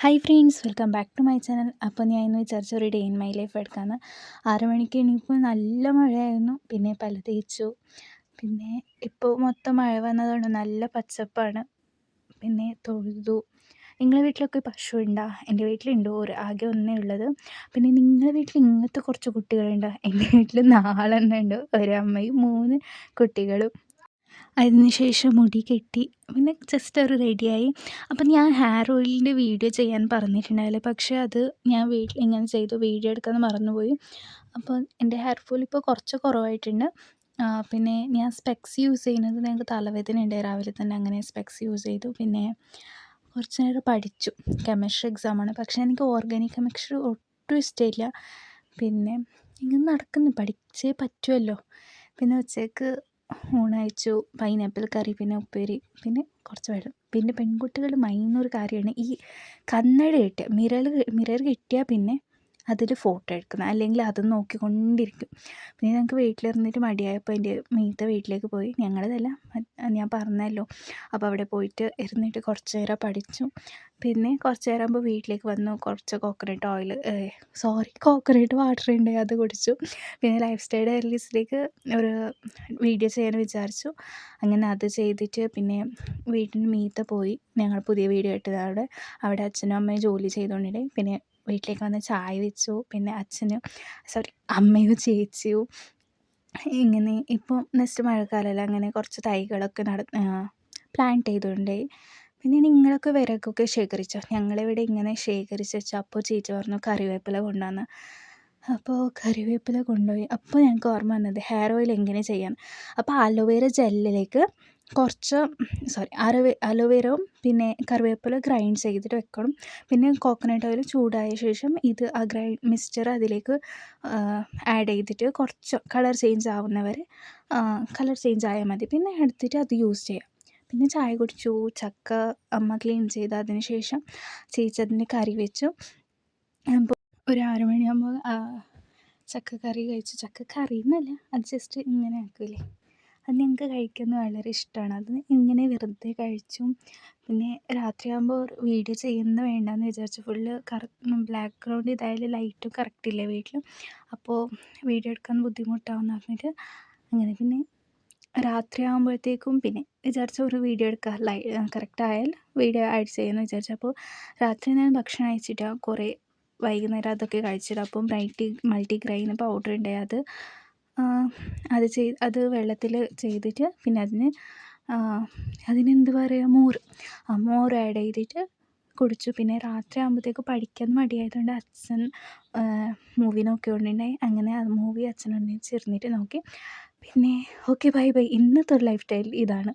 Hi friends, welcome back to my channel. അപ്പോൾ ഞാൻ ഇന്ന് വിചാരിച്ച ഒരു ഡേ ഇൻ മൈ ലൈഫ് എടുക്കാമെന്ന്. 6 മണിക്ക് എണീപ്പോൾ നല്ല മഴയായിരുന്നു. പിന്നെ പല തേച്ചു. പിന്നെ ഇപ്പോൾ മൊത്തം മഴ വന്നതുകൊണ്ട് നല്ല പച്ചപ്പാണ്. പിന്നെ തൊഴുതു. നിങ്ങളുടെ വീട്ടിലൊക്കെ പശു ഉണ്ടോ? എൻ്റെ വീട്ടിലുണ്ട്, ആകെ ഒന്നേ ഉള്ളത്. പിന്നെ നിങ്ങളുടെ വീട്ടിൽ ഇങ്ങനത്തെ കുറച്ച് കുട്ടികളുണ്ടോ? എൻ്റെ വീട്ടിൽ 4 എണ്ണം ഉണ്ട്, ഒരമ്മയും 3 കുട്ടികളും. അതിന് ശേഷം മുടി കെട്ടി പിന്നെ ജസ്റ്റ് ഒരു റെഡിയായി. അപ്പം ഞാൻ ഹെയർ ഓയിലിൻ്റെ വീഡിയോ ചെയ്യാൻ പറഞ്ഞിട്ടുണ്ടായില്ലേ, പക്ഷേ അത് ഞാൻ വീട്ടിൽ ഇങ്ങനെ ചെയ്തു, വീഡിയോ എടുക്കാൻ മറന്നുപോയി. അപ്പോൾ എൻ്റെ ഹെയർ ഫോൾ ഇപ്പോൾ കുറച്ച് കുറവായിട്ടുണ്ട്. പിന്നെ ഞാൻ സ്പെക്സ് യൂസ് ചെയ്യുന്നത് ഞങ്ങൾക്ക് തലവേദന ഉണ്ട് രാവിലെ തന്നെ, അങ്ങനെ സ്പെക്സ് യൂസ് ചെയ്തു. പിന്നെ കുറച്ച് നേരം പഠിച്ചു. കെമിസ്ട്രി എക്സാമാണ്, പക്ഷേ എനിക്ക് ഓർഗാനിക് കെമിസ്ട്രി ഒട്ടും ഇഷ്ടമില്ല. പിന്നെ ഇങ്ങനെ നടക്കുന്നു, പഠിച്ചേ പറ്റുമല്ലോ. പിന്നെ ഉച്ചയ്ക്ക് ഊണയച്ചു, പൈനാപ്പിൾ കറി, പിന്നെ ഉപ്പേരി, പിന്നെ കുറച്ച് വെള്ളം. പിന്നെ പെൺകുട്ടികൾ മൈനൊരു കാര്യമാണ് ഈ കണ്ണട കിട്ടുക, മിറർ കിട്ടിയാൽ പിന്നെ അതിൽ ഫോട്ടോ എടുക്കുന്നത്, അല്ലെങ്കിൽ അത് നോക്കിക്കൊണ്ടിരിക്കും. പിന്നെ ഞങ്ങൾക്ക് വീട്ടിലിരുന്നിട്ട് മടിയായപ്പോൾ എൻ്റെ മീത്ത വീട്ടിലേക്ക് പോയി. ഞങ്ങളതല്ല, ഞാൻ പറഞ്ഞല്ലോ. അപ്പോൾ അവിടെ പോയിട്ട് ഇരുന്നിട്ട് കുറച്ച് നേരം പഠിച്ചു. പിന്നെ കുറച്ച് നേരം ആകുമ്പോൾ വീട്ടിലേക്ക് വന്നു. കുറച്ച് കോക്കനട്ട് വാട്ടർ ഉണ്ട്, അത് കുടിച്ചു. പിന്നെ ലൈഫ് സ്റ്റൈൽ ഡയറീസിലേക്ക് ഒരു വീഡിയോ ചെയ്യാൻ വിചാരിച്ചു. അങ്ങനെ അത് ചെയ്തിട്ട് പിന്നെ വീട്ടിൽ മീത്ത പോയി. ഞങ്ങൾ പുതിയ വീഡിയോ ഇട്ടത് അവിടെ അച്ഛനും അമ്മയും ജോലി ചെയ്തുകൊണ്ടിരുന്നു. പിന്നെ വീട്ടിലേക്ക് വന്ന് ചായ വെച്ചു. പിന്നെ അമ്മയും ചേച്ചിയും ഇങ്ങനെ ഇപ്പോൾ നെക്സ്റ്റ് മഴക്കാലമല്ല, അങ്ങനെ കുറച്ച് തൈകളൊക്കെ പ്ലാന്റ് ചെയ്തുകൊണ്ടേ. പിന്നെ നിങ്ങളൊക്കെ വിറകൊക്കെ ശേഖരിച്ചോ? ഞങ്ങളിവിടെ ഇങ്ങനെ ശേഖരിച്ച് വെച്ചാൽ അപ്പോൾ ചേച്ചി പറഞ്ഞു കറിവേപ്പില കൊണ്ടുവന്ന്. അപ്പോൾ കറിവേപ്പില കൊണ്ടുപോയി. അപ്പോൾ ഞങ്ങൾക്ക് ഓർമ്മ വന്നത് ഹെയർ ഓയിൽ എങ്ങനെ ചെയ്യാൻ. അപ്പോൾ അലോവേര ജെല്ലിലേക്ക് കുറച്ച് അലോവേരവും പിന്നെ കറിവേപ്പില ഗ്രൈൻഡ് ചെയ്തിട്ട് വെക്കണം. പിന്നെ കോക്കനട്ട് ഓയിൽ ചൂടായ ശേഷം ആ മിക്സ്ചർ അതിലേക്ക് ആഡ് ചെയ്തിട്ട് കുറച്ച് കളർ ചേഞ്ച് ആവുന്നവരെ കളർ ചേഞ്ച് ആയാൽ മതി. പിന്നെ എടുത്തിട്ട് അത് യൂസ് ചെയ്യാം. പിന്നെ ചായ കുടിച്ചു. ചക്ക അമ്മ ക്ലീൻ ചെയ്ത് അതിന് ശേഷം ചേച്ചി അതിന് കറി വെച്ചു. അപ്പോൾ ഒരു 6 മണിയാകുമ്പോൾ ചക്കക്കറി കഴിച്ചു. ചക്കക്കറി എന്നല്ല, അത് ജസ്റ്റ് ഇങ്ങനെ ആക്കില്ലേ, അത് ഞങ്ങൾക്ക് കഴിക്കുന്നത് വളരെ ഇഷ്ടമാണ്. അത് ഇങ്ങനെ വെറുതെ കഴിച്ചു. പിന്നെ രാത്രിയാകുമ്പോൾ വീഡിയോ ചെയ്യുന്നത് വേണ്ടാന്ന് വിചാരിച്ചു. ഫുള്ള് ബാക്ക്ഗ്രൗണ്ട് ഇതായാലും ലൈറ്റും കറക്റ്റ് ഇല്ല വീട്ടിൽ, അപ്പോൾ വീഡിയോ എടുക്കാൻ ബുദ്ധിമുട്ടാവുമെന്ന് പറഞ്ഞിട്ട് അങ്ങനെ പിന്നെ രാത്രി ആകുമ്പോഴത്തേക്കും പിന്നെ വിചാരിച്ച ഒരു വീഡിയോ എടുക്കുക, കറക്റ്റ് ആയാൽ വീഡിയോ ആഡ് ചെയ്യാമെന്ന് വിചാരിച്ചു. അപ്പോൾ രാത്രി ഞാൻ ഭക്ഷണം അയച്ചിട്ട് കുറേ വൈകുന്നേരം അതൊക്കെ കഴിച്ചിട്ട്, അപ്പം മൾട്ടിഗ്രെയിൻ പൗഡർ ഉണ്ട്, അത് വെള്ളത്തിൽ ചെയ്തിട്ട് പിന്നെ അതിനെന്ത് പറയുക, മോര് ആഡ് ചെയ്തിട്ട് കുടിച്ചു. പിന്നെ രാത്രി ആകുമ്പോഴത്തേക്ക് പഠിക്കാൻ മടിയായതുകൊണ്ട് അച്ഛൻ മൂവി നോക്കിക്കൊണ്ടുണ്ടായി. അങ്ങനെ ആ മൂവി അച്ഛനൊന്നിച്ചിരുന്നിട്ട് നോക്കി. പിന്നെ ഓക്കെ, ബൈ ബൈ. ഇന്നത്തെ ഒരു ലൈഫ് സ്റ്റൈൽ ഇതാണ്.